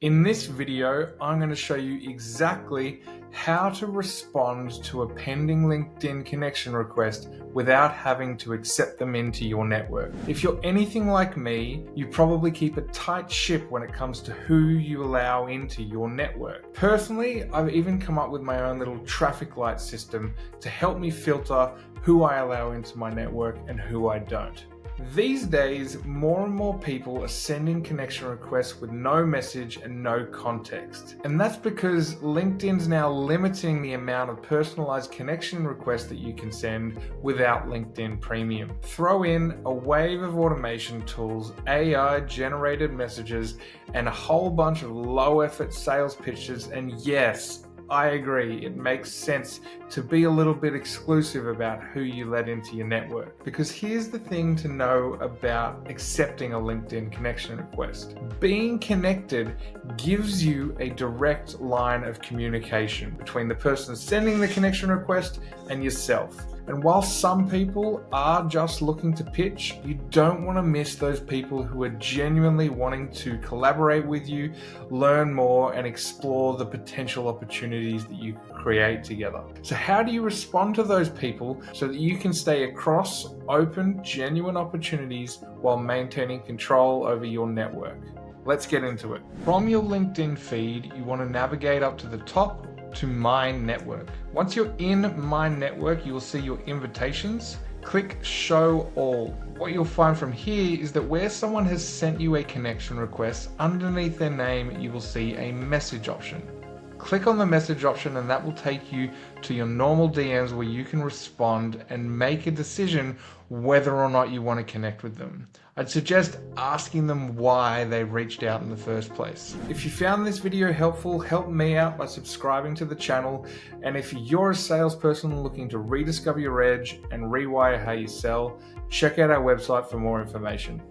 In this video, I'm going to show you exactly how to respond to a pending LinkedIn connection request without having to accept them into your network. If you're anything like me, you probably keep a tight ship when it comes to who you allow into your network. Personally, I've even come up with my own little traffic light system to help me filter who I allow into my network and who I don't. These days, more and more people are sending connection requests with no message and no context. And that's because LinkedIn's now limiting the amount of personalized connection requests that you can send without LinkedIn Premium. Throw in a wave of automation tools, AI generated messages, and a whole bunch of low effort sales pitches, and yes, I agree, it makes sense to be a little bit exclusive about who you let into your network. Because here's the thing to know about accepting a LinkedIn connection request. Being connected gives you a direct line of communication between the person sending the connection request and yourself. And while some people are just looking to pitch, you don't want to miss those people who are genuinely wanting to collaborate with you, learn more, and explore the potential opportunities that you can create together. So how do you respond to those people so that you can stay across open, genuine opportunities while maintaining control over your network? Let's get into it. From your LinkedIn feed, you want to navigate up to the top to My Network. Once you're in My Network, you will see your invitations. Click Show All. What you'll find from here is that where someone has sent you a connection request, underneath their name, you will see a message option. Click on the message option and that will take you to your normal DMs where you can respond and make a decision whether or not you want to connect with them. I'd suggest asking them why they reached out in the first place. If you found this video helpful, help me out by subscribing to the channel. And if you're a salesperson looking to rediscover your edge and rewire how you sell, check out our website for more information.